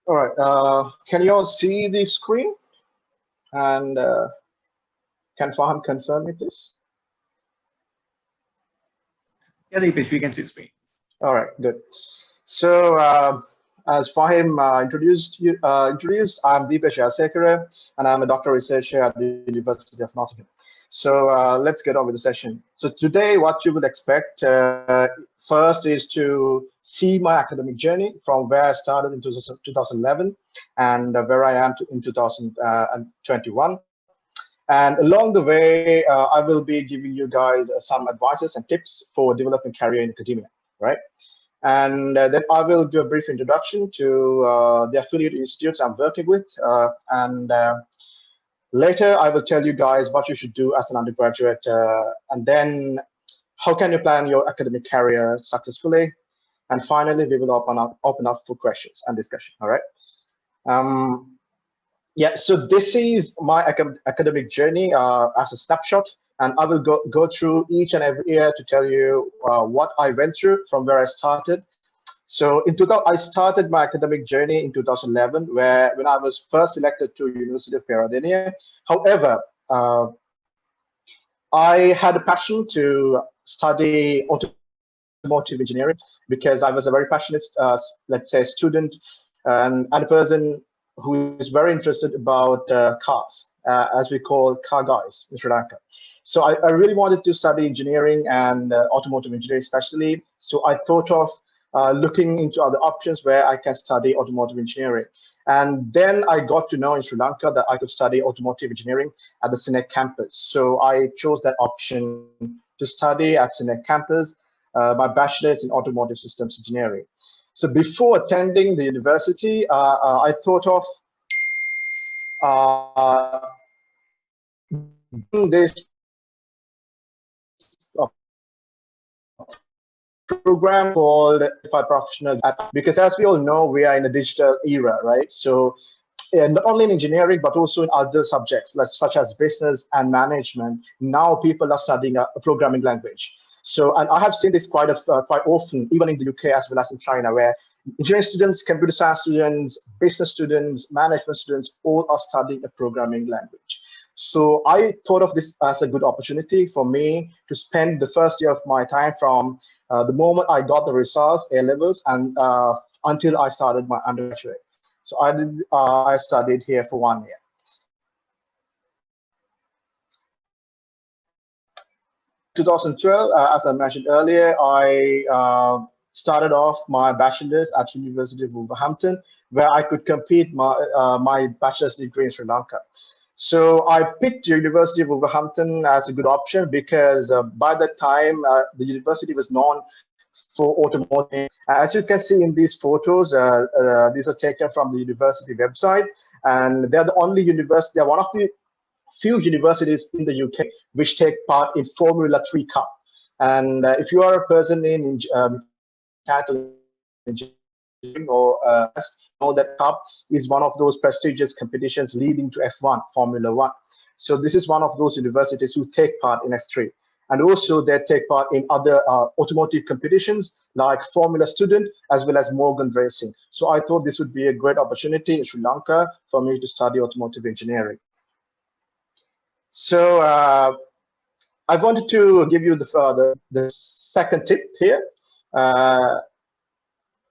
All right. Can you all see the screen? And can Faham confirm it, please? Yeah, Deepesh, we can see screen. All right, good. So, as Fahim introduced, I'm Deepesh Yasekara, and I'm a doctoral researcher at the University of Nottingham. So let's get on with the session. So today, what you would expect first is to see my academic journey from where I started in 2011 and where I am in 2021. And along the way, I will be giving you guys some advices and tips for developing career in academia, right? And then I will do a brief introduction to the affiliate institutes I'm working with. And later, I will tell you guys what you should do as an undergraduate. And then how can you plan your academic career successfully? And finally, we will open up for questions and discussion, all right? Yeah, so this is my academic journey as a snapshot, and I will go through each and every year to tell you what I went through from where I started. So I started my academic journey in 2011, when I was first elected to University of Peradeniya. However, I had a passion to study automotive engineering because I was a very passionate, let's say, student and a person who is very interested about cars, as we call car guys in Sri Lanka. So I really wanted to study engineering and automotive engineering especially. So I thought of looking into other options where I can study automotive engineering. And then I got to know in Sri Lanka that I could study automotive engineering at the SINEC campus. So I chose that option to study at SINEC campus, my bachelor's in automotive systems engineering. So before attending the university, I thought of this program called Certified Professional, because as we all know, we are in a digital era, right? So not only in engineering, but also in other subjects, such as business and management, now people are studying a programming language. So, and I have seen this quite often, even in the UK as well as in China, where engineering students, computer science students, business students, management students, all are studying a programming language. So I thought of this as a good opportunity for me to spend the first year of my time from the moment I got the results, A levels, and until I started my undergraduate. So I studied here for 1 year. 2012, as I mentioned earlier, I started off my bachelor's at University of Wolverhampton, where I could complete my bachelor's degree in Sri Lanka. So I picked University of Wolverhampton as a good option because by that time, the university was known for automotive. As you can see in these photos, these are taken from the university website, and they're the only university, they're one of the few universities in the UK which take part in Formula 3 Cup. And if you are a person in mechanical engineering or know that Cup is one of those prestigious competitions leading to F1, Formula 1. So this is one of those universities who take part in F3. And also they take part in other automotive competitions like Formula Student as well as Morgan Racing. So I thought this would be a great opportunity in Sri Lanka for me to study automotive engineering. So I wanted to give you the second tip here.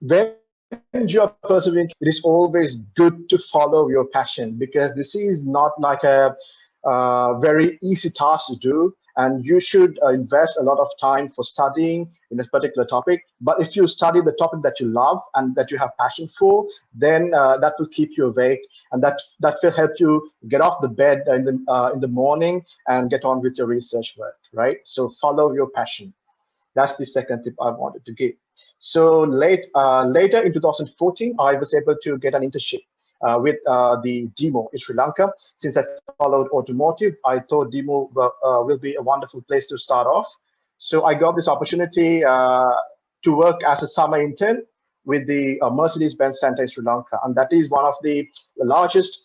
When you're pursuing, it is always good to follow your passion, because this is not like a very easy task to do, and you should invest a lot of time for studying in a particular topic. But if you study the topic that you love and that you have passion for, then that will keep you awake, and that will help you get off the bed in the morning and get on with your research work, right? So follow your passion. That's the second tip I wanted to give. So later in 2014, I was able to get an internship with the DEMO in Sri Lanka. Since I followed automotive, I thought DEMO will be a wonderful place to start off. So I got this opportunity to work as a summer intern with the Mercedes-Benz Center in Sri Lanka. And that is one of the largest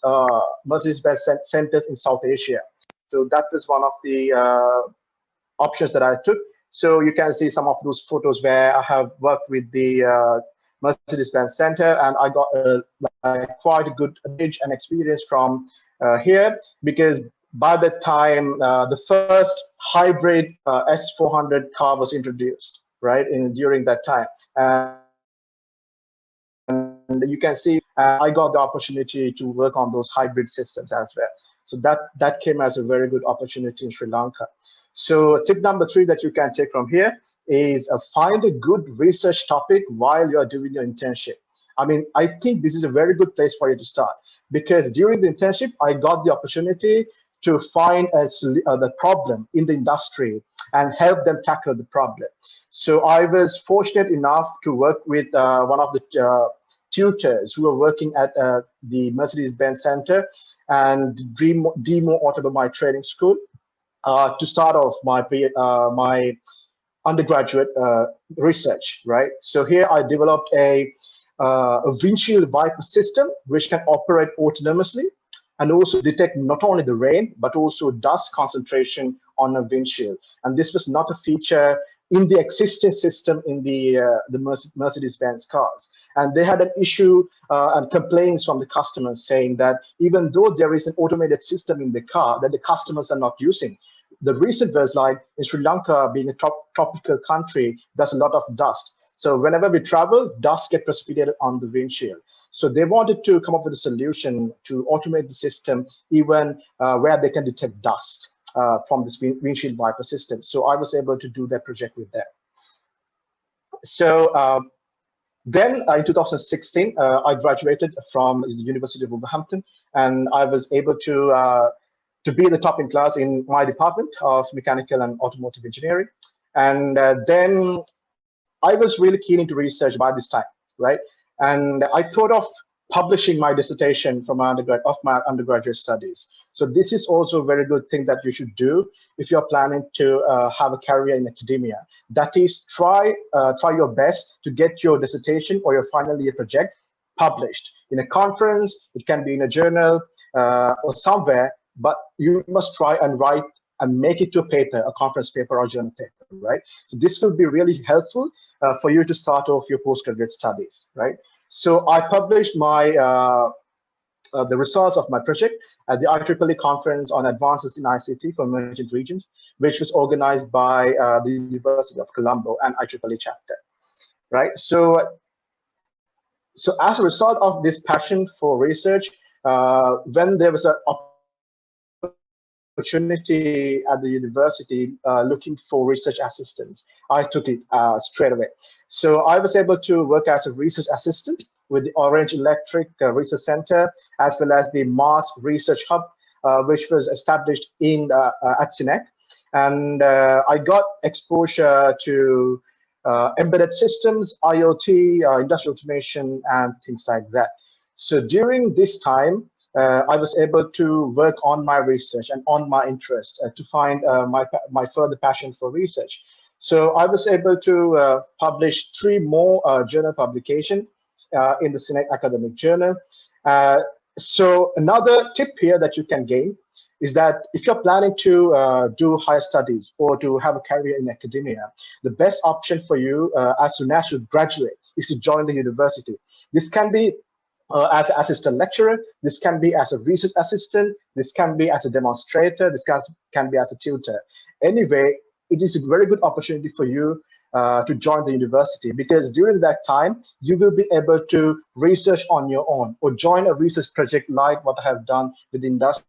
Mercedes-Benz centers in South Asia. So that was one of the options that I took. So you can see some of those photos where I have worked with the Mercedes-Benz Center, and I got quite a good knowledge and experience from here, because by that time the first hybrid S400 car was introduced, right, during that time. And you can see I got the opportunity to work on those hybrid systems as well. So that came as a very good opportunity in Sri Lanka. So tip number 3 that you can take from here is find a good research topic while you're doing your internship. I mean, I think this is a very good place for you to start, because during the internship, I got the opportunity to find the problem in the industry and help them tackle the problem. So I was fortunate enough to work with one of the tutors who were working at the Mercedes-Benz Center and Demo Automobile Training School to start off my undergraduate research, right? So here I developed a windshield wiper system which can operate autonomously and also detect not only the rain but also dust concentration on a windshield. And this was not a feature in the existing system in the Mercedes-Benz cars. And they had an issue and complaints from the customers saying that even though there is an automated system in the car that the customers are not using. The reason was like in Sri Lanka, being a tropical country, there's a lot of dust. So whenever we travel, dust gets precipitated on the windshield. So they wanted to come up with a solution to automate the system even where they can detect dust from this windshield wiper system. So I was able to do that project with them. So then in 2016, I graduated from the University of Wolverhampton, and I was able to be the top in class in my department of mechanical and automotive engineering. And then I was really keen into research by this time, right? And I thought of publishing my dissertation from my undergraduate studies. So this is also a very good thing that you should do if you're planning to have a career in academia. That is, try your best to get your dissertation or your final year project published in a conference. It can be in a journal or somewhere, but you must try and write and make it to a paper, a conference paper or journal paper, right? So this will be really helpful for you to start off your postgraduate studies, right? So I published my the results of my project at the IEEE conference on advances in ICT for emerging regions, which was organized by the University of Colombo and IEEE chapter, right? So as a result of this passion for research, when there was an opportunity at the university looking for research assistants, I took it straight away. So I was able to work as a research assistant with the Orange Electric Research Center, as well as the Mars Research Hub, which was established at SINEC. And I got exposure to embedded systems, IoT, industrial automation, and things like that. So during this time, I was able to work on my research and on my interest to find my further passion for research. So I was able to publish 3 more journal publications in the SINEC Academic Journal. So another tip here that you can gain is that if you're planning to do higher studies or to have a career in academia, the best option for you as soon as you graduate is to join the university. This can be as an assistant lecturer, this can be as a research assistant, this can be as a demonstrator, this can be as a tutor. Anyway, it is a very good opportunity for you to join the university, because during that time, you will be able to research on your own or join a research project like what I have done with the industry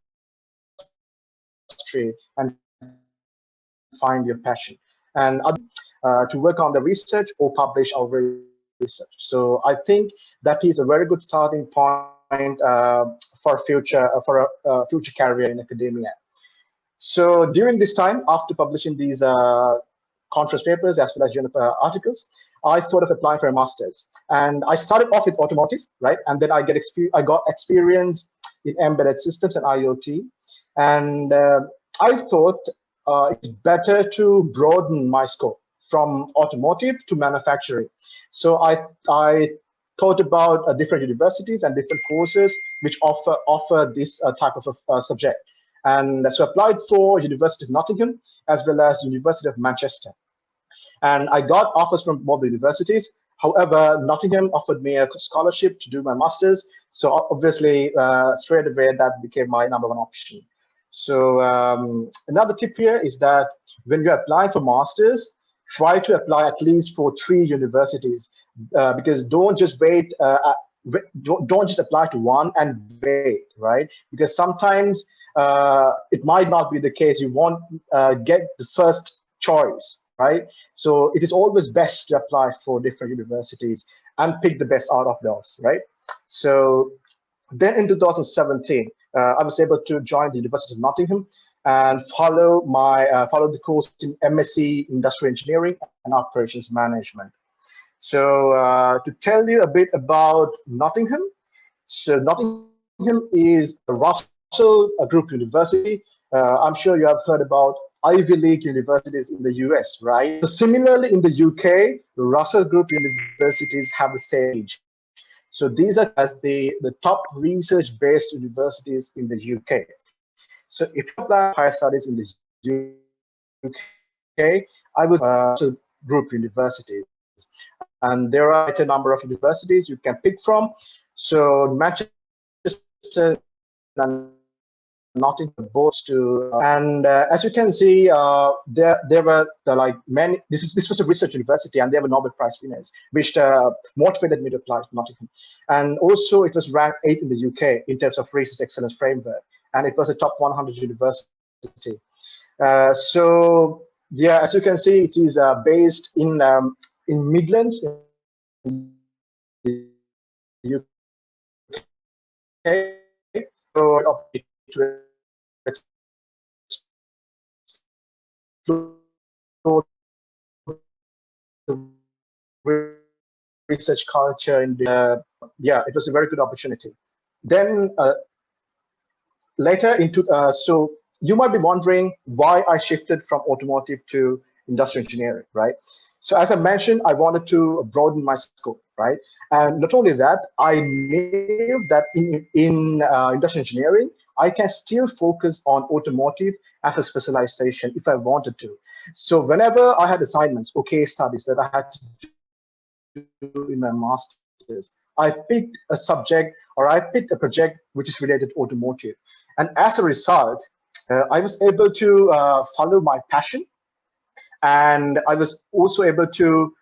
and find your passion. And to work on the research or publish our research. So I think that is a very good starting point for a future career in academia. So during this time, after publishing these conference papers as well as journal articles, I thought of applying for a master's. And I started off with automotive, right? And then I got experience in embedded systems and IoT. And I thought it's better to broaden my scope from automotive to manufacturing. So I thought about different universities and different courses which offer this type of a subject. And so I applied for University of Nottingham as well as University of Manchester. And I got offers from both the universities. However, Nottingham offered me a scholarship to do my master's. So obviously, straight away, that became my number one option. So another tip here is that when you apply for masters, try to apply at least for 3 universities, because don't just wait. Don't just apply to one and wait, right? Because sometimes it might not be the case. You won't get the first choice, right? So it is always best to apply for different universities and pick the best out of those, right? So then in 2017, I was able to join the University of Nottingham and follow the course in MSc Industrial Engineering and Operations Management. So to tell you a bit about Nottingham, so Nottingham is a Russell Group university. I'm sure you have heard about Ivy League universities in the US, right? So similarly in the UK, Russell Group universities have the same age. So these are as the top research-based universities in the UK. So if you apply higher studies in the UK, I would group universities. And there are a number of universities you can pick from. So Manchester and Nottingham both to, and as you can see, there were like many. This was a research university, and there were Nobel Prize winners, which motivated me to apply to Nottingham. And also, it was ranked 8th in the UK in terms of research excellence framework, and it was a top 100 university. So yeah, as you can see, it is based in Midlands, in the UK. So explore the research culture in the yeah, it was a very good opportunity. Then later into so you might be wondering why I shifted from automotive to industrial engineering, right? So as I mentioned, I wanted to broaden my scope, right? And not only that, I knew that in industrial engineering, I can still focus on automotive as a specialization if I wanted to. So whenever I had assignments or case studies that I had to do in my master's, I picked a subject or I picked a project which is related to automotive. And as a result, I was able to follow my passion, and I was also able to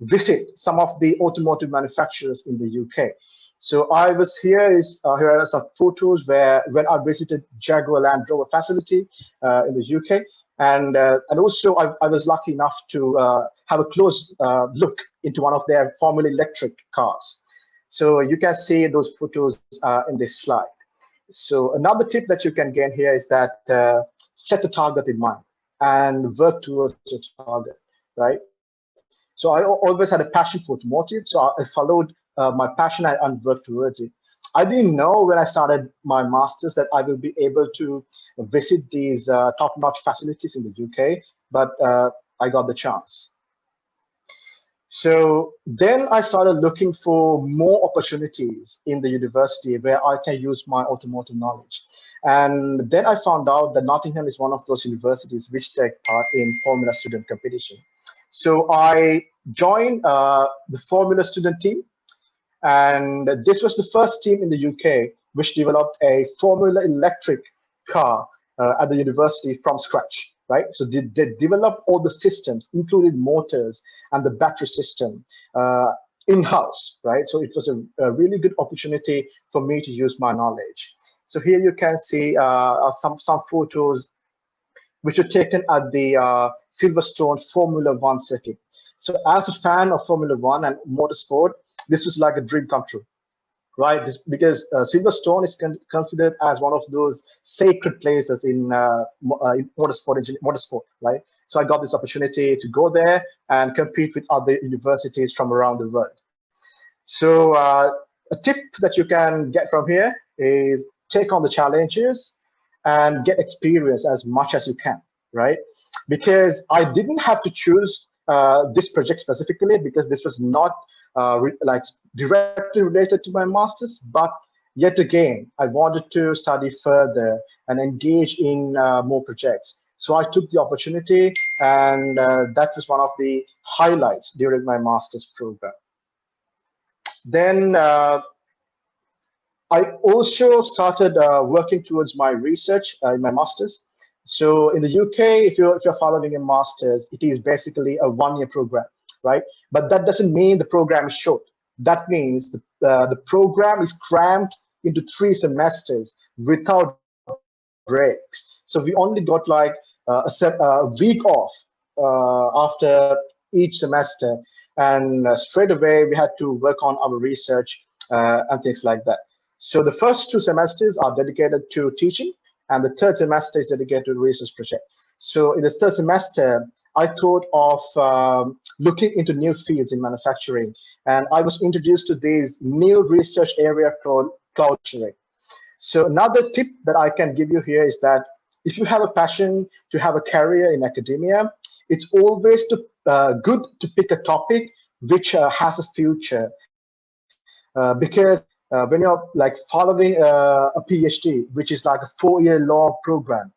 visit some of the automotive manufacturers in the UK. So I was here are some photos where when I visited Jaguar Land Rover facility in the UK, and also I was lucky enough to have a close look into one of their Formula Electric cars. So you can see those photos in this slide. So another tip that you can gain here is that set a target in mind and work towards your target, right? So I always had a passion for automotive, so I followed my passion and worked towards it. I didn't know when I started my master's that I will be able to visit these top-notch facilities in the UK, but I got the chance. So then I started looking for more opportunities in the university where I can use my automotive knowledge. And then I found out that Nottingham is one of those universities which take part in Formula Student competition. So I joined the Formula Student team, and this was the first team in the UK which developed a Formula Electric car at the university from scratch, right? So they developed all the systems, including motors and the battery system in-house, right? So it was a really good opportunity for me to use my knowledge. So here you can see some photos which were taken at the Silverstone Formula One circuit. So as a fan of Formula One and motorsport, this was like a dream come true, right? Because Silverstone is considered as one of those sacred places in motorsport, right? So I got this opportunity to go there and compete with other universities from around the world. So a tip that you can get from here is take on the challenges and get experience as much as you can, right? Because I didn't have to choose this project specifically because this was not like directly related to my master's, but yet again, I wanted to study further and engage in more projects. So I took the opportunity, and that was one of the highlights during my master's program. Then I also started working towards my research in my master's. So in the UK, if you're following a master's, it is basically a one-year program, right? But that doesn't mean the program is short. That means the program is crammed into 3 semesters without breaks. So we only got like a week off after each semester, and straight away we had to work on our research and things like that. So the first 2 semesters are dedicated to teaching, and the third semester is dedicated to research project. So in the third semester, I thought of looking into new fields in manufacturing, and I was introduced to this new research area called cloud engineering. So another tip that I can give you here is that if you have a passion to have a career in academia, it's always good to pick a topic which has a future, because when you're like following a PhD, which is like a 4-year long program,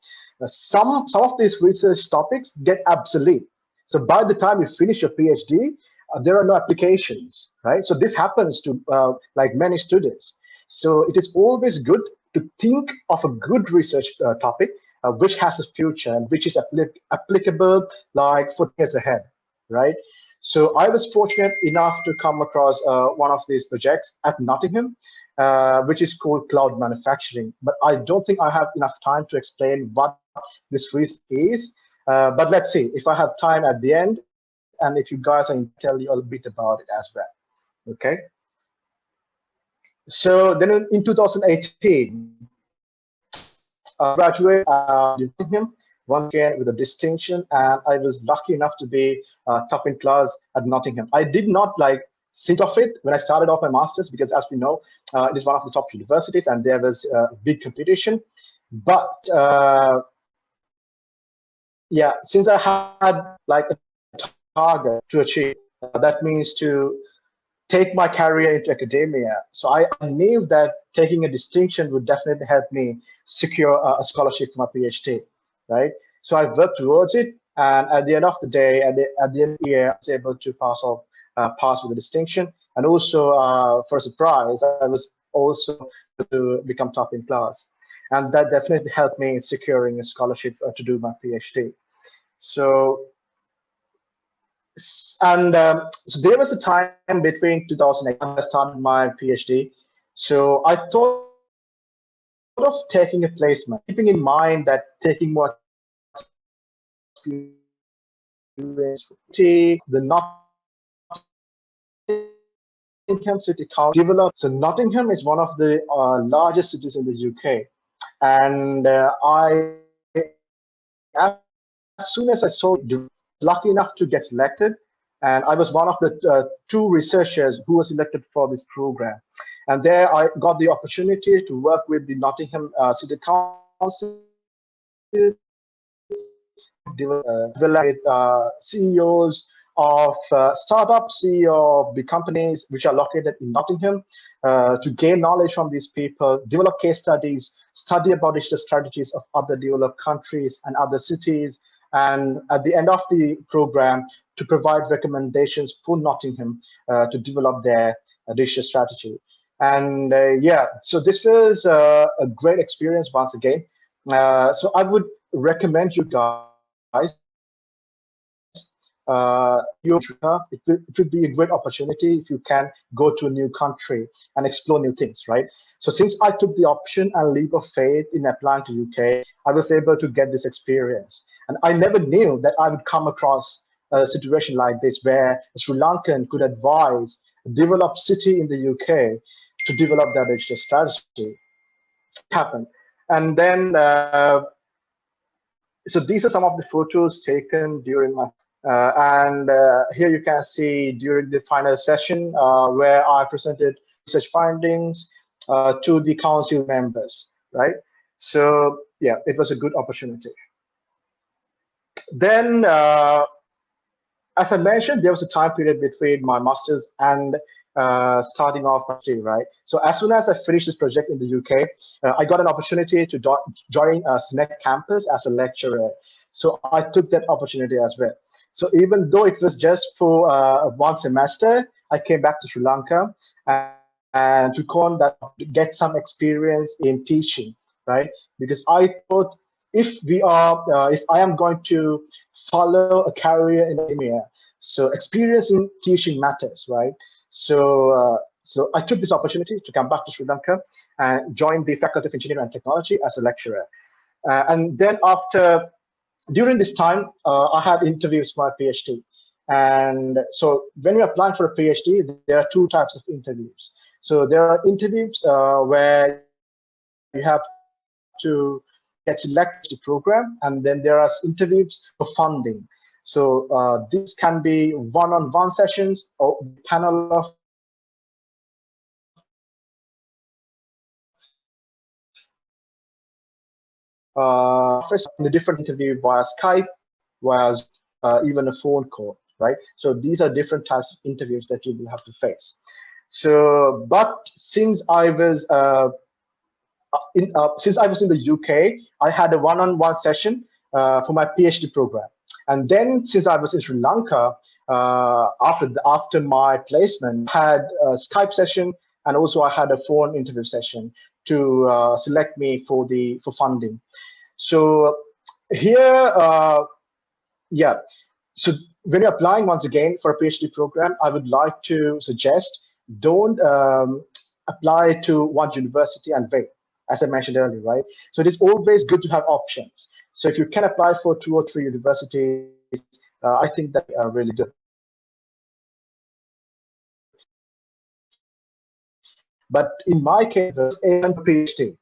some of these research topics get obsolete. So by the time you finish your PhD, there are no applications, right? So this happens to like many students. So it is always good to think of a good research topic which has a future and which is applicable like for years ahead, right? So I was fortunate enough to come across one of these projects at Nottingham, which is called cloud manufacturing. But I don't think I have enough time to explain what this research is. But let's see if I have time at the end, and if you guys can tell you a bit about it as well. Okay. So then in 2018, graduated Nottingham once again with a distinction, and I was lucky enough to be top in class at Nottingham. I did not like think of it when I started off my master's, because as we know, it is one of the top universities and there was big competition. But yeah, since I had like a target to achieve, that means to take my career into academia. So I knew that taking a distinction would definitely help me secure a scholarship for my PhD, right? So I worked towards it, and at the end of the day, at the end of the year, I was able to pass with a distinction, and also for a surprise, I was also to become top in class, and that definitely helped me in securing a scholarship to do my PhD. So so there was a time between 2008 and I started my PhD. So I thought of taking a placement, keeping in mind that taking more experience, the Nottingham City Council developed. So Nottingham is one of the largest cities in the UK, and as soon as I saw lucky enough to get selected, and I was one of the 2 researchers who was selected for this program. And there I got the opportunity to work with the Nottingham City Council, with CEOs of startups, CEO of big companies which are located in Nottingham, to gain knowledge from these people, develop case studies, study about digital strategies of other developed countries and other cities, and at the end of the program, to provide recommendations for Nottingham to develop their digital strategy. And yeah, so this was a great experience once again. So I would recommend you guys, it would be a great opportunity if you can go to a new country and explore new things, right? So since I took the option and leap of faith in applying to UK, I was able to get this experience. And I never knew that I would come across a situation like this where a Sri Lankan could advise a developed city in the UK to develop their digital strategy. It happened. And then, so these are some of the photos taken during my and here you can see during the final session where I presented research findings to the council members, right? So yeah, it was a good opportunity. Then, as I mentioned, there was a time period between my master's and starting off my PhD, right? So as soon as I finished this project in the UK, I got an opportunity to join SNEC campus as a lecturer. So I took that opportunity as well. So even though it was just for 1 semester, I came back to Sri Lanka and took on that to get some experience in teaching, right? Because I thought if I am going to follow a career in academia, so experience in teaching matters, right? So I took this opportunity to come back to Sri Lanka and join the Faculty of Engineering and Technology as a lecturer. And then during this time, I had interviews for my PhD. And so when you're applying for a PhD, there are two types of interviews. So there are interviews where you have to get selected to the program, and then there are interviews for funding. So these can be one-on-one sessions or panel of first in a different interview via Skype, via even a phone call, right? So these are different types of interviews that you will have to face. So, but since I was in the UK, I had a one-on-one session for my PhD program. And then since I was in Sri Lanka, after my placement, I had a Skype session, and also I had a phone interview session to select me for funding. So here, yeah. So when you're applying once again for a PhD program, I would like to suggest don't apply to one university and wait, as I mentioned earlier, right? So it is always good to have options. So if you can apply for 2 or 3 universities, I think that are really good. But in my case, it was a PhD.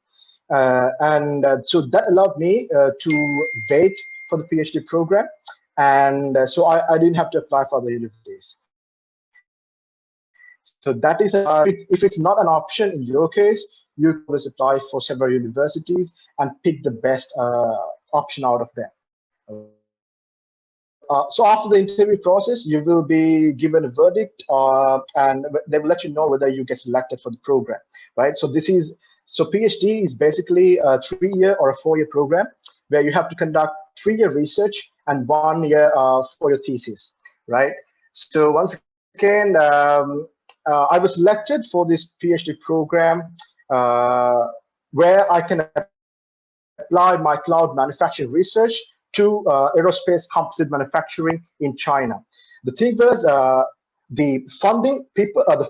So that allowed me to wait for the PhD program. And so I didn't have to apply for the universities. So that is, if it's not an option in your case, you can always apply for several universities and pick the best option out of them. So after the interview process, you will be given a verdict, and they will let you know whether you get selected for the program, right? So PhD is basically a 3-year or a 4-year program where you have to conduct 3-year research and 1 year for your thesis, right? So once again, I was selected for this PhD program where I can apply my cloud manufacturing research to aerospace composite manufacturing in China. The thing was, the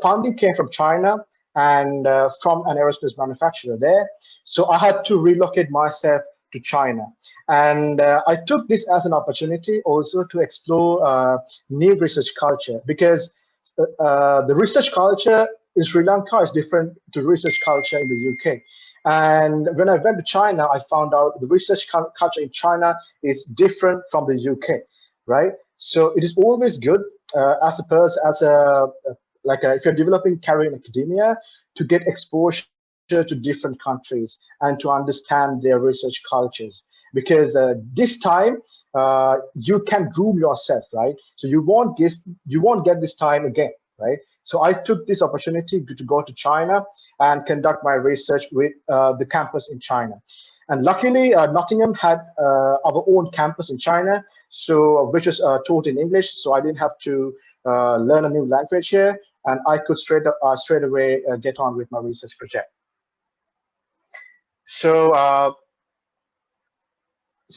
funding came from China and from an aerospace manufacturer there. So I had to relocate myself to China. And I took this as an opportunity also to explore new research culture, because the research culture in Sri Lanka is different to research culture in the UK. And when I went to China, I found out the research culture in China is different from the UK, right? So it is always good as a person, if you're developing career in academia, to get exposure to different countries and to understand their research cultures. Because this time you can groom yourself, right? So you won't get this time again, right? So I took this opportunity to go to China and conduct my research with the campus in China. And luckily, Nottingham had our own campus in China, which was taught in English. So I didn't have to learn a new language here, and I could straight away get on with my research project. So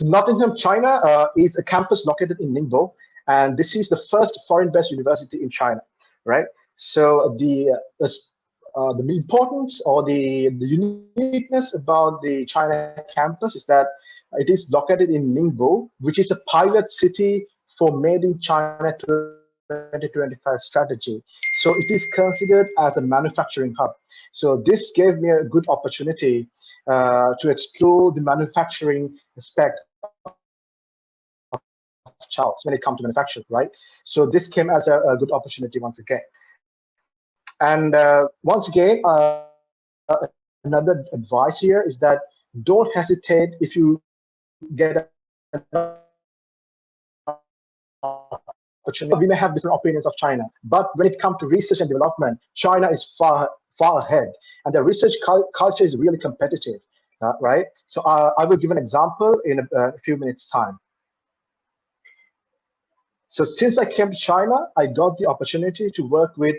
Nottingham, China is a campus located in Ningbo, and this is the first foreign-based university in China, right? So the importance or the uniqueness about the China campus is that it is located in Ningbo, which is a pilot city for Made in China 2025 strategy. So it is considered as a manufacturing hub. So this gave me a good opportunity to explore the manufacturing aspect of Charles when it comes to manufacturing, right? So this came as a good opportunity once again. And once again, another advice here is that don't hesitate if you get an opportunity. We may have different opinions of China, but when it comes to research and development, China is far ahead, and the research culture is really competitive, right? So I will give an example in a few minutes' time. So since I came to China, I got the opportunity to work with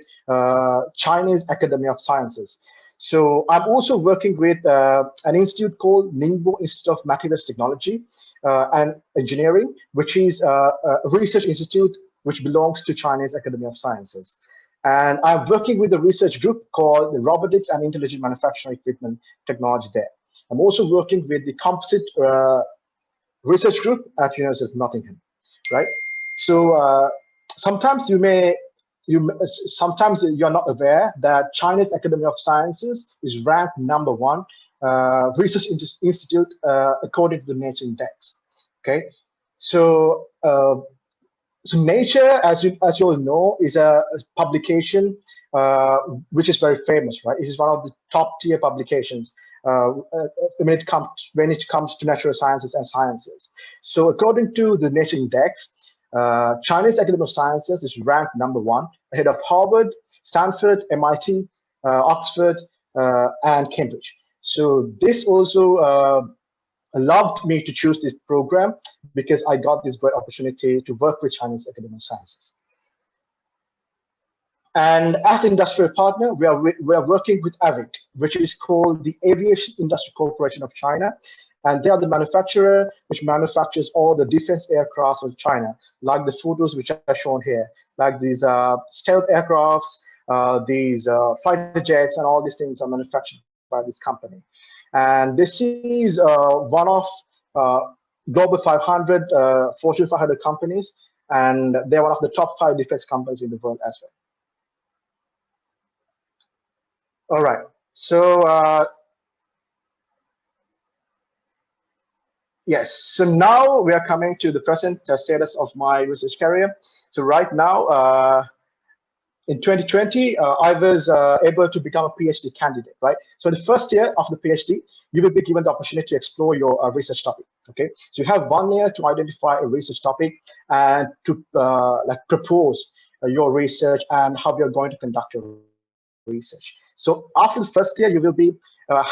Chinese Academy of Sciences. So I'm also working with an institute called Ningbo Institute of Materials Technology and Engineering, which is a research institute which belongs to Chinese Academy of Sciences. And I'm working with a research group called the Robotics and Intelligent Manufacturing Equipment Technology there. I'm also working with the composite research group at University of Nottingham, right? So sometimes sometimes you're not aware that Chinese Academy of Sciences is ranked #1 research institute according to the Nature Index. Okay, so so Nature, as you all know, is a publication which is very famous, right? It is one of the top tier publications when it comes to natural sciences and sciences. So according to the Nature Index, Chinese Academy of Sciences is ranked #1 ahead of Harvard, Stanford, MIT, Oxford, and Cambridge. So this also allowed me to choose this program because I got this great opportunity to work with Chinese Academy of Sciences. And as an industrial partner, we are working with AVIC, which is called the Aviation Industry Corporation of China. And they are the manufacturer which manufactures all the defense aircrafts of China, like the photos which are shown here, like these stealth aircrafts, these fighter jets, and all these things are manufactured by this company. And this is one of Global 500, Fortune 500 companies, and they're one of the top 5 defense companies in the world as well. All right, so yes, so now we are coming to the present status of my research career. So right now, in 2020, I was able to become a PhD candidate, right? So in the first year of the PhD, you will be given the opportunity to explore your research topic, okay? So you have 1 year to identify a research topic and to propose your research and how you're going to conduct your research. So after the first year, you will be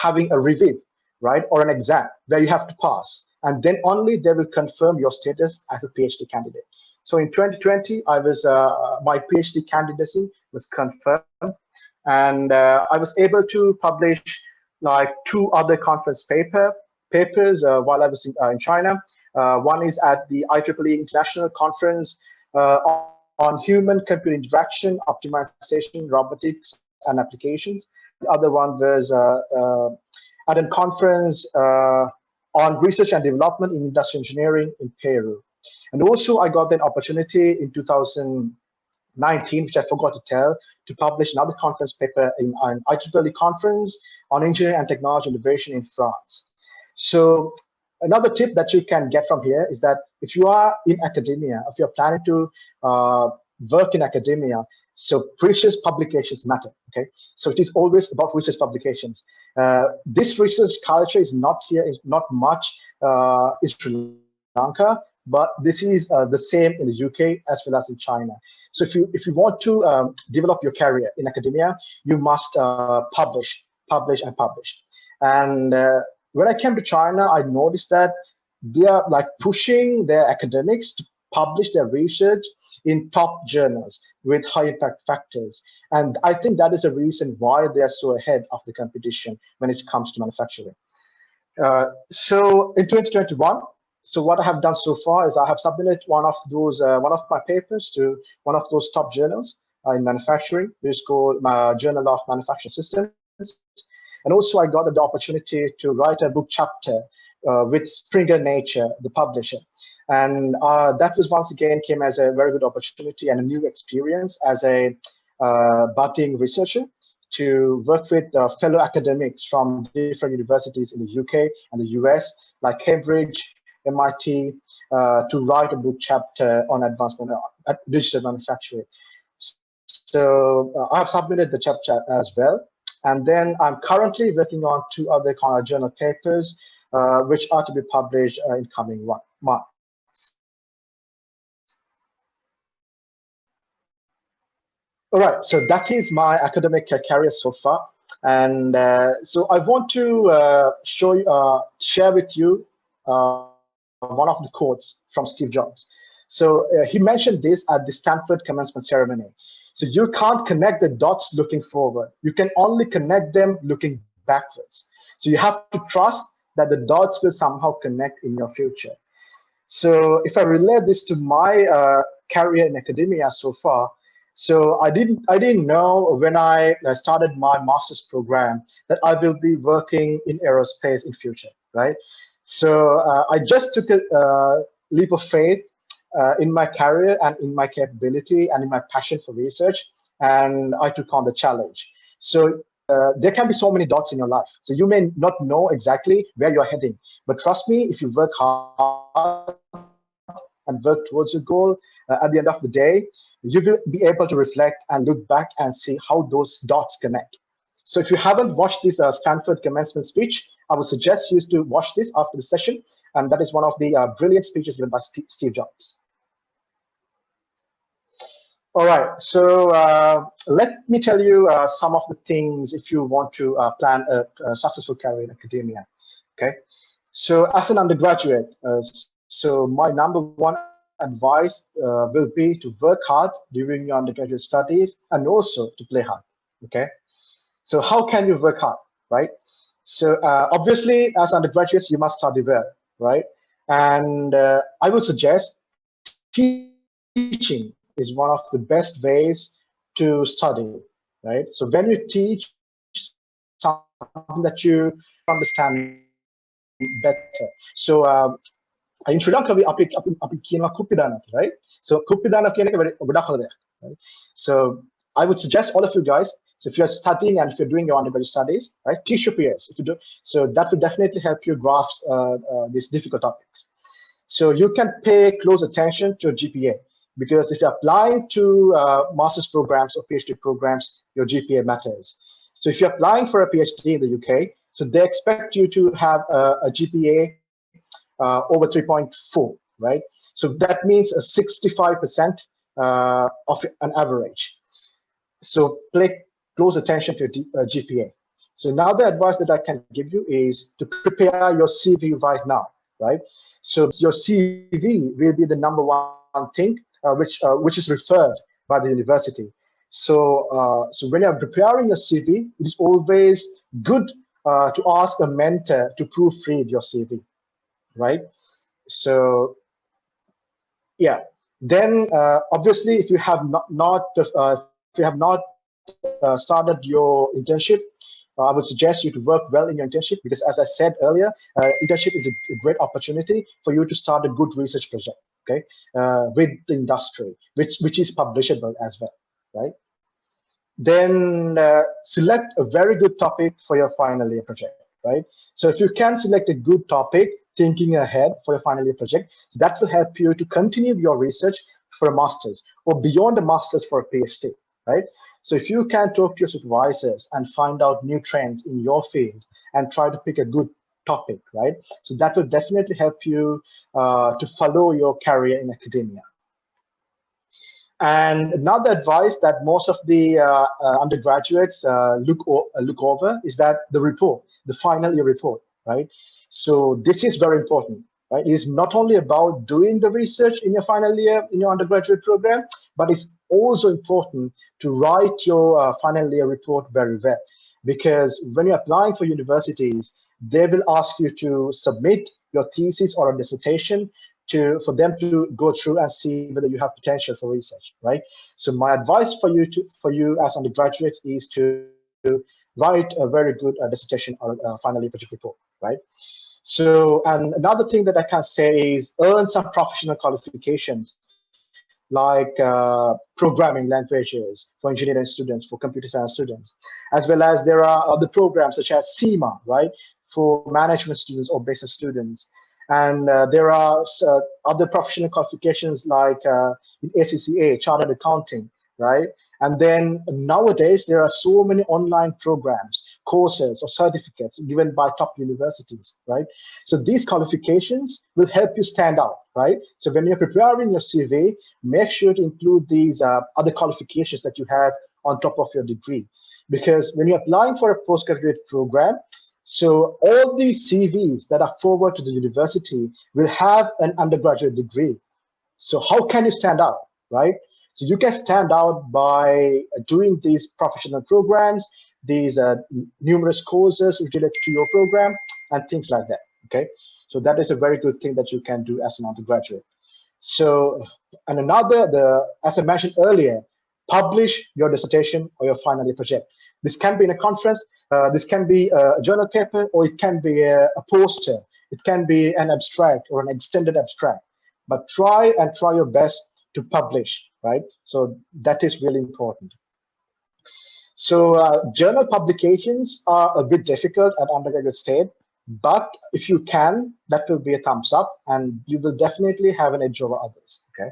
having a review, right, or an exam where you have to pass, and then only they will confirm your status as a PhD candidate. So in 2020, I was my PhD candidacy was confirmed, and I was able to publish like 2 other conference papers while I was in China. One is at the IEEE International Conference on Human-Computer Interaction, Optimization, Robotics, and Applications. The other one was at a conference on Research and Development in Industrial Engineering in Peru. And also I got an opportunity in 2019, which I forgot to tell, to publish another conference paper in an IEEE conference on engineering and technology innovation in France. So another tip that you can get from here is that if you are in academia, if you're planning to work in academia, so research publications matter, okay? So it is always about research publications. This research culture is not here, is not much in Sri Lanka, but this is the same in the UK as well as in China. So if you want to develop your career in academia, you must publish. And when I came to China, I noticed that they are like pushing their academics to publish their research in top journals with high impact factors. And I think that is a reason why they are so ahead of the competition when it comes to manufacturing. So in 2021, so what I have done so far is I have submitted one of my papers to one of those top journals in manufacturing, which is called Journal of Manufacturing Systems. And also I got the opportunity to write a book chapter with Springer Nature, the publisher. And that was once again came as a very good opportunity and a new experience as a budding researcher to work with fellow academics from different universities in the UK and the US, like Cambridge, MIT, to write a book chapter on advancement digital manufacturing. So I have submitted the chapter as well. And then I'm currently working on 2 other journal papers, which are to be published in coming months. All right, so that is my academic career so far. And so I want to share with you one of the quotes from Steve Jobs. So he mentioned this at the Stanford commencement ceremony. So you can't connect the dots looking forward. You can only connect them looking backwards. So you have to trust that the dots will somehow connect in your future. So if I relate this to my career in academia so far, so I didn't know when I started my master's program that I will be working in aerospace in future, right? So I just took a leap of faith in my career and in my capability and in my passion for research, and I took on the challenge. So there can be so many dots in your life. So you may not know exactly where you're heading, but trust me, if you work hard and work towards your goal, at the end of the day, you will be able to reflect and look back and see how those dots connect. So if you haven't watched this Stanford commencement speech, I would suggest you to watch this after the session. And that is one of the brilliant speeches given by Steve Jobs. All right, so let me tell you some of the things if you want to plan a successful career in academia. Okay, so as an undergraduate, so my number one advice will be to work hard during your undergraduate studies and also to play hard. Okay, so how can you work hard, right? So obviously, as undergraduates, you must study well, right? And I would suggest teaching is one of the best ways to study, right? So when you teach something that you understand better. So in Sri Lanka, we apik kiyනවා kuppidana, right? So kuppidana කියන එක ගොඩක් හොඳ දෙයක්, right? So I would suggest all of you guys, so if you're studying and if you're doing your undergraduate studies, right, teach your peers. If you do, so that will definitely help you grasp these difficult topics. So you can pay close attention to your GPA because if you're applying to master's programs or PhD programs, your GPA matters. So if you're applying for a PhD in the UK, so they expect you to have a GPA over 3.4, right? So that means a 65% of an average. So pay close attention to your GPA. So now the advice that I can give you is to prepare your CV right now, right? So your CV will be the number one thing which is referred by the university. So when you're preparing your CV, it is always good to ask a mentor to proofread your CV, right? So yeah. Then obviously, if you have not started your internship, I would suggest you to work well in your internship because, as I said earlier, internship is a great opportunity for you to start a good research project, okay, with the industry, which is publishable as well, right? Then select a very good topic for your final year project, right? So if you can select a good topic, thinking ahead for your final year project, that will help you to continue your research for a master's or beyond a master's for a PhD, right? So if you can talk to your supervisors and find out new trends in your field and try to pick a good topic, right? So that will definitely help you to follow your career in academia. And another advice that most of the undergraduates look over is that the report, the final year report, right? So this is very important, right? It is not only about doing the research in your final year in your undergraduate program, but it's also important to write your final year report very well. Because when you're applying for universities, they will ask you to submit your thesis or a dissertation for them to go through and see whether you have potential for research, right? So my advice for you as undergraduates is to write a very good dissertation or final year project report, right? So, and another thing that I can say is earn some professional qualifications like programming languages for engineering students, for computer science students, as well as there are other programs such as CIMA, right, for management students or business students. And there are other professional qualifications like in ACCA, Chartered Accounting, right? And then nowadays, there are so many online programs, courses, or certificates given by top universities, right? So these qualifications will help you stand out, right? So when you're preparing your CV, make sure to include these other qualifications that you have on top of your degree. Because when you're applying for a postgraduate program, so all these CVs that are forwarded to the university will have an undergraduate degree. So how can you stand out, right? So you can stand out by doing these professional programs, these numerous courses related to your program, and things like that. Okay, so that is a very good thing that you can do as an undergraduate. So, and as I mentioned earlier, publish your dissertation or your final year project. This can be in a conference, this can be a journal paper, or it can be a poster. It can be an abstract or an extended abstract. But try your best to publish, right? So that is really important. So journal publications are a bit difficult at undergraduate stage, but if you can, that will be a thumbs up, and you will definitely have an edge over others. Okay.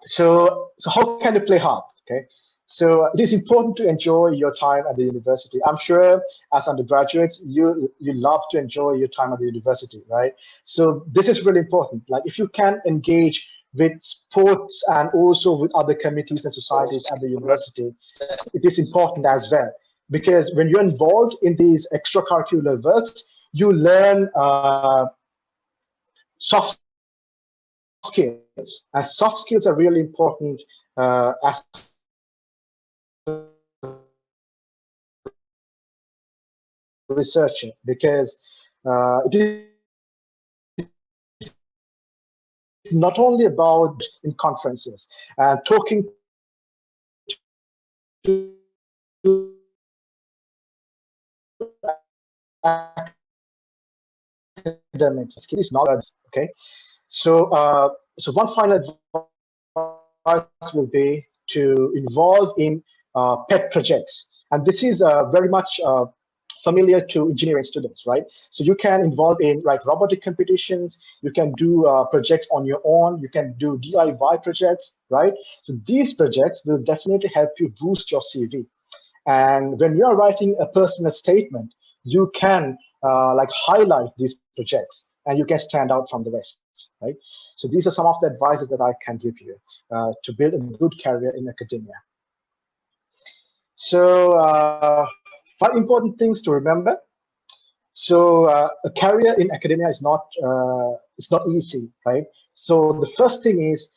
So how can you play hard? Okay. So it is important to enjoy your time at the university. I'm sure as undergraduates, you love to enjoy your time at the university, right? So this is really important. Like if you can engage with sports and also with other committees and societies at the university, it is important as well. Because when you're involved in these extracurricular works, you learn soft skills. And soft skills are really important as a researcher, because it is not only about in conferences and talking to academics. It is not okay. So so one final advice will be to involve in pet projects, and this is very much familiar to engineering students, right? So you can involve in robotic competitions, you can do projects on your own, you can do DIY projects, right? So these projects will definitely help you boost your CV. And when you're writing a personal statement, you can highlight these projects and you can stand out from the rest, right? So these are some of the advices that I can give you to build a good career in academia. So five important things to remember. So a career in academia is not it's not easy, right? So the first thing is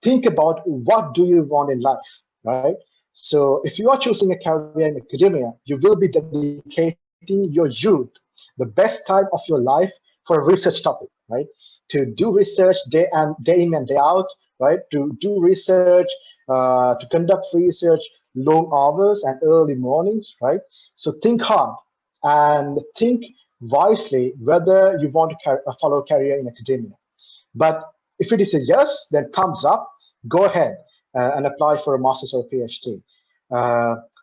think about what do you want in life, right? So if you are choosing a career in academia, you will be dedicating your youth, the best time of your life for a research topic, right? To do research day in and day out, right? To do research, to conduct research, long hours and early mornings, right? So think hard and think wisely whether you want to follow a career in academia. But if it is a yes, then thumbs up, go ahead and apply for a master's or a PhD.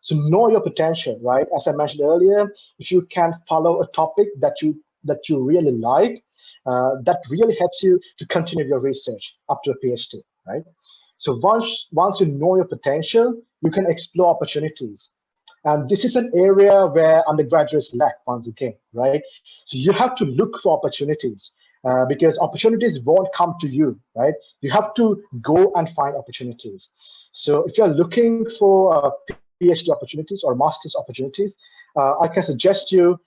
So know your potential, right? As I mentioned earlier, if you can follow a topic that you really like, that really helps you to continue your research up to a PhD, right? So once you know your potential, you can explore opportunities. And this is an area where undergraduates lack once again, right? So you have to look for opportunities because opportunities won't come to you, right? You have to go and find opportunities. So if you're looking for PhD opportunities or master's opportunities, I can suggest you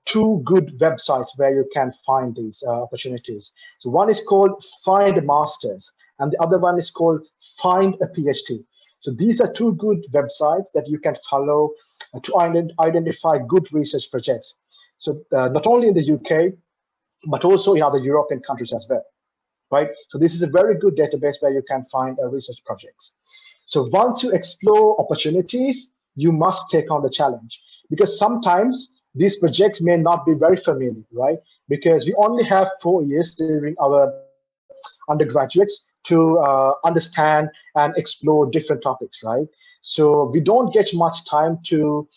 two good websites where you can find these opportunities. So one is called Find a Masters, and the other one is called Find a PhD. So these are two good websites that you can follow to identify good research projects. So not only in the UK, but also in other European countries as well, right? So this is a very good database where you can find research projects. So once you explore opportunities, you must take on the challenge, because sometimes these projects may not be very familiar, right? Because we only have 4 years during our undergraduates to understand and explore different topics, right? So we don't get much time to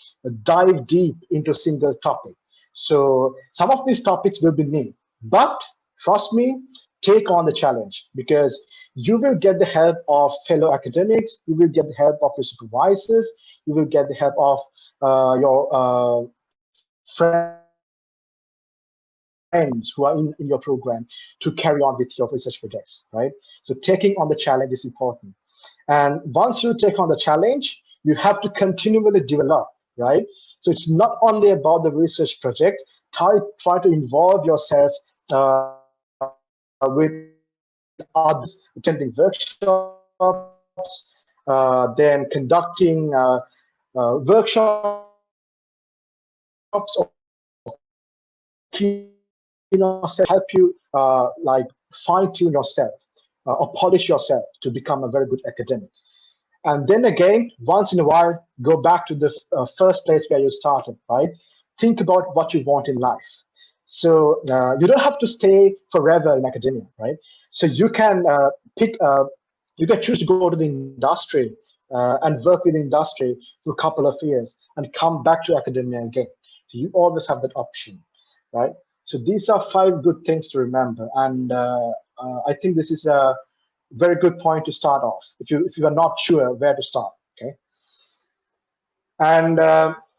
dive deep into a single topic. So some of these topics will be new, but trust me, take on the challenge, because you will get the help of fellow academics, you will get the help of your supervisors, you will get the help of your friends who are in your program to carry on with your research projects, right? So taking on the challenge is important. And once you take on the challenge, you have to continually develop, right? So it's not only about the research project. Try to involve yourself with others, attending workshops, then conducting workshops or help you like fine-tune yourself or polish yourself to become a very good academic. And then again, once in a while, go back to the first place where you started, right? Think about what you want in life. So you don't have to stay forever in academia, right? So you can you can choose to go to the industry and work with the industry for a couple of years and come back to academia again. So you always have that option, right? So these are 5 good things to remember, and I think this is a very good point to start off if you are not sure where to start. Okay, and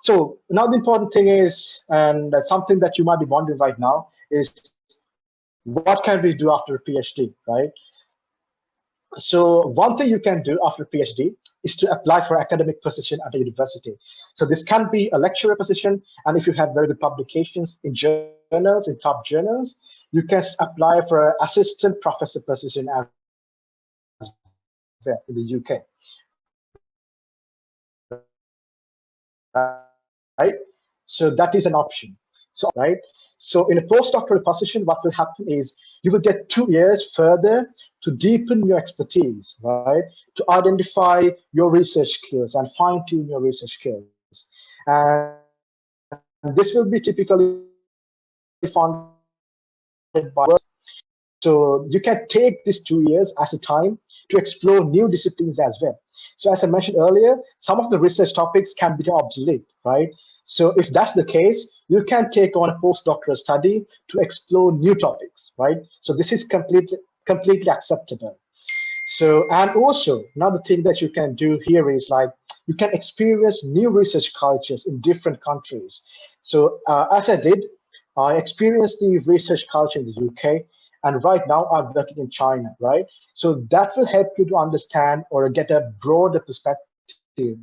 so now the important thing is, and something that you might be wondering right now is, what can we do after a PhD, right? So one thing you can do after a PhD is to apply for academic position at a university. So this can be a lecturer position, and if you have very good publications in journals, in top journals, you can apply for an assistant professor position as well in the UK. Right? So that is an option. So, right? So in a postdoctoral position, what will happen is you will get 2 years further to deepen your expertise, right? To identify your research skills and fine-tune your research skills. And this will be typically funded by work. So you can take these 2 years as a time to explore new disciplines as well. So as I mentioned earlier, some of the research topics can become obsolete, right? So if that's the case, you can take on a postdoctoral study to explore new topics, right? So this is completely acceptable. So, and also another thing that you can do here is like, you can experience new research cultures in different countries. So as I did, I experienced the research culture in the UK, and right now I'm working in China, right? So that will help you to understand or get a broader perspective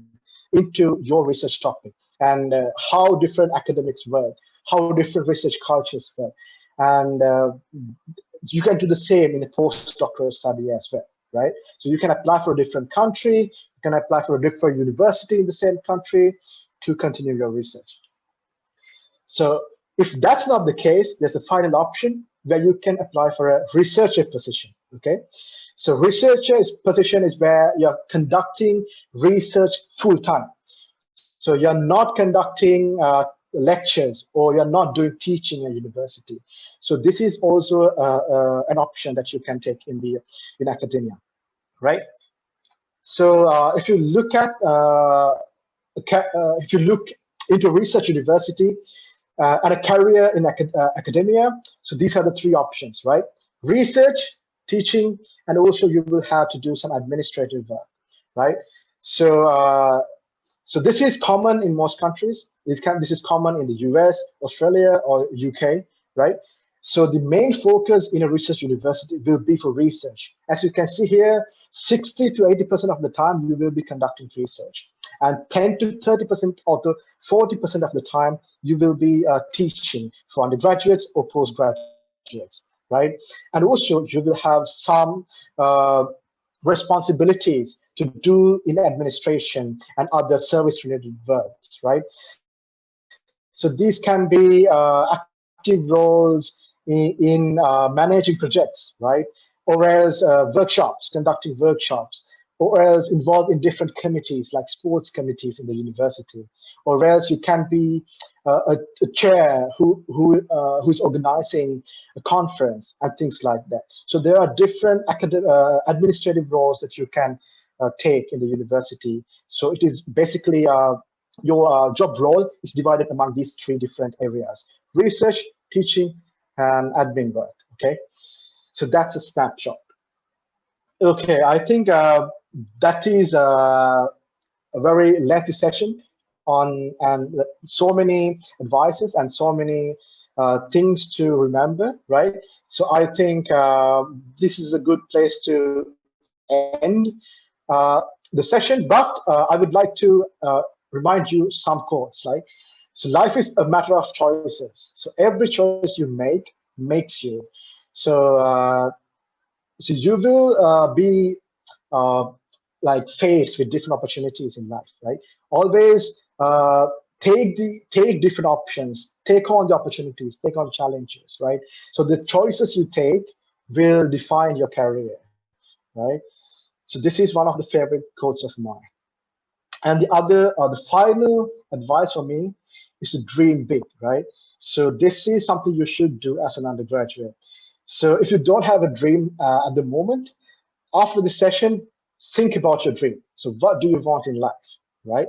into your research topic, and how different academics work, how different research cultures work. And you can do the same in a postdoctoral study as well, right? So you can apply for a different country, you can apply for a different university in the same country to continue your research. So if that's not the case, there's a final option where you can apply for a researcher position, okay? So researcher's position is where you're conducting research full-time. So you're not conducting lectures, or you're not doing teaching at university. So this is also an option that you can take in academia, right? So if you look at if you look into research university and a career in academia, so these are the 3 options, right? Research, teaching, and also you will have to do some administrative work, right? So so this is common in most countries. This is common in the US, Australia, or UK, right? So the main focus in a research university will be for research. As you can see here, 60 to 80% of the time you will be conducting research, and 10 to 30% or 40% of the time you will be teaching for undergraduates or postgraduates, right? And also you will have some responsibilities to do in administration and other service-related works, right? So these can be active roles in managing projects, right? Or else workshops, conducting workshops, or else involved in different committees like sports committees in the university, or else you can be a chair who's organizing a conference and things like that. So there are different administrative roles that you can take in the university. So it is basically your job role is divided among these 3 different areas: research, teaching, and admin work. Okay, so that's a snapshot. Okay, I think that is a very lengthy session on, and so many advices and so many things to remember, right? So I think this is a good place to end the session, but I would like to remind you some quotes, like, so life is a matter of choices. So every choice you make makes you. So so you will be uh, like faced with different opportunities in life, right? Always take different options, take on the opportunities, take on challenges, right? So the choices you take will define your career, right? So this is one of the favorite quotes of mine. And the final advice for me is to dream big, right? So this is something you should do as an undergraduate. So if you don't have a dream at the moment, after the session, think about your dream. So what do you want in life, right?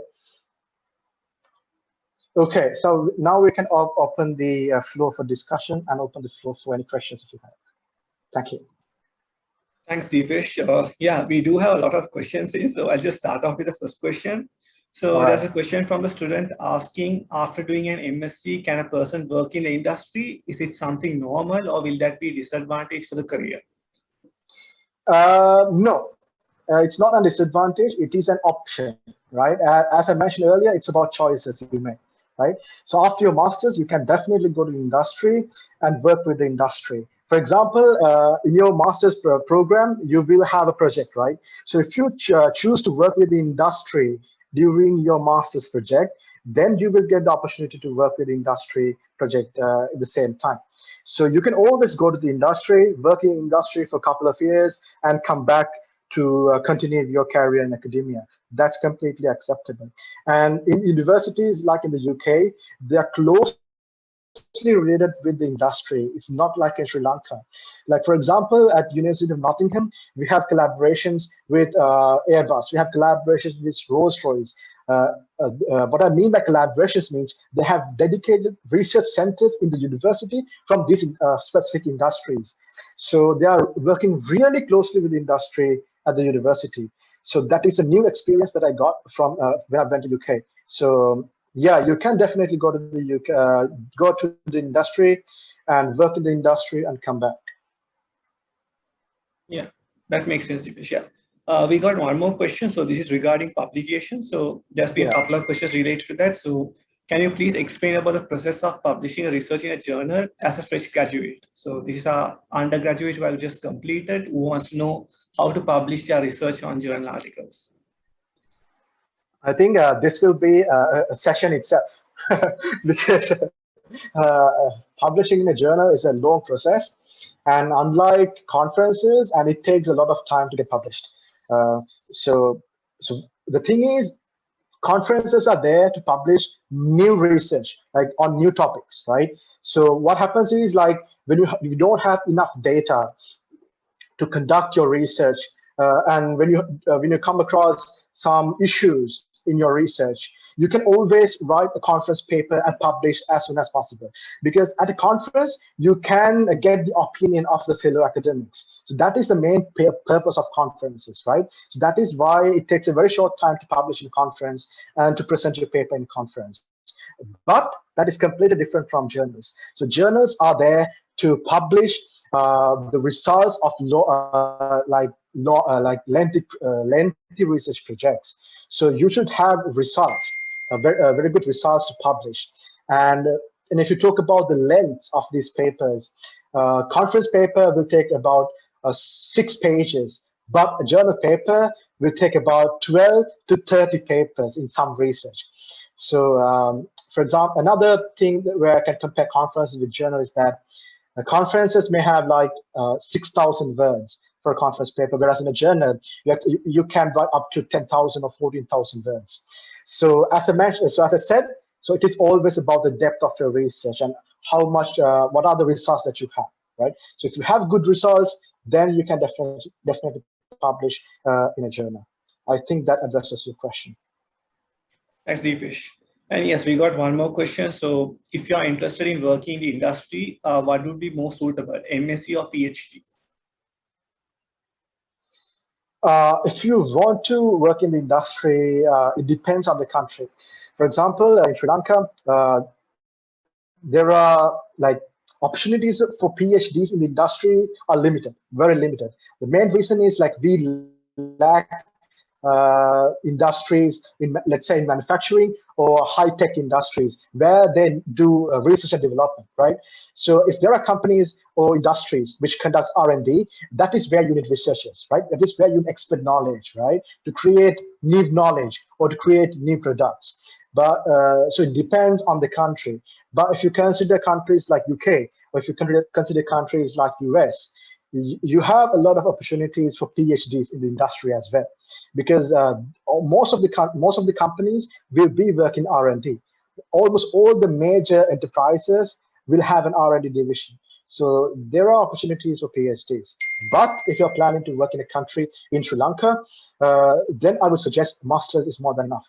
Okay, so now we can open the floor for discussion and open the floor for any questions if you have. Thank you. Thanks, Deepesh. Yeah, we do have a lot of questions in, so I'll just start off with the first question. All So right. there's a question from the student asking, after doing an MSc, can a person work in the industry? Is it something normal or will that be disadvantage for the career? No, it's not a disadvantage. It is an option, right? As I mentioned earlier, it's about choices you make, right? So after your masters, you can definitely go to the industry and work with the industry. For example, in your master's program, you will have a project, right? So if you choose to work with the industry during your master's project, then you will get the opportunity to work with the industry project at the same time. So you can always go to the industry, work in industry for a couple of years, and come back to continue your career in academia. That's completely acceptable. And in universities like in the UK, they are closely related with the industry. It's not like in Sri Lanka. Like for example, at University of Nottingham, we have collaborations with Airbus. We have collaborations with Rolls-Royce. What I mean by collaborations means they have dedicated research centers in the university from these specific industries. So they are working really closely with the industry at the university. So that is a new experience that I got from when I went to UK. So yeah, you can definitely go to the UK, go to the industry and work in the industry and come back. Yeah, that makes sense, Deepesh. Yeah. We got one more question. So this is regarding publication. So there's been a Yeah. couple of questions related to that. So can you please explain about the process of publishing a research in a journal as a fresh graduate? So this is our undergraduate who have just completed, who wants to know how to publish their research on journal articles. I think this will be a session itself because publishing in a journal is a long process, and unlike conferences, and it takes a lot of time to get published. Uh, so, so the thing is, conferences are there to publish new research, like on new topics, right? So what happens is like you don't have enough data to conduct your research. And when you come across some issues in your research, you can always write a conference paper and publish as soon as possible. Because at a conference, you can get the opinion of the fellow academics. So that is the main purpose of conferences, right? So that is why it takes a very short time to publish in a conference and to present your paper in conference. But that is completely different from journals. So journals are there to publish the results of lengthy research projects. So you should have results, very good results to publish. And and if you talk about the length of these papers, conference paper will take about 6 pages, but a journal paper will take about 12 to 30 papers in some research. So, for example, another thing where I can compare conferences with journal is that conferences may have like 6,000 words for a conference paper, whereas in a journal, you can write up to 10,000 or 14,000 words. So as I said, so it is always about the depth of your research and what are the results that you have, right? So if you have good results, then you can definitely publish in a journal. I think that addresses your question. Thanks, Deepesh. And yes, we got one more question. So if you are interested in working in the industry, what would be more suitable, MSc or PhD? If you want to work in the industry, it depends on the country. For example, in Sri Lanka, there are like opportunities for PhDs in the industry are limited, very limited. The main reason is like we lack industries, let's say in manufacturing or high-tech industries, where they do research and development, right? So if there are companies or industries which conduct R&D, that is where you need researchers, right? That is where you need expert knowledge, right? To create new knowledge or to create new products. But so it depends on the country. But if you consider countries like UK, or if you consider countries like US, you have a lot of opportunities for PhDs in the industry as well, because most of the companies will be working R&D. Almost all the major enterprises will have an R&D division. So there are opportunities for PhDs. But if you're planning to work in a country in Sri Lanka, then I would suggest masters is more than enough.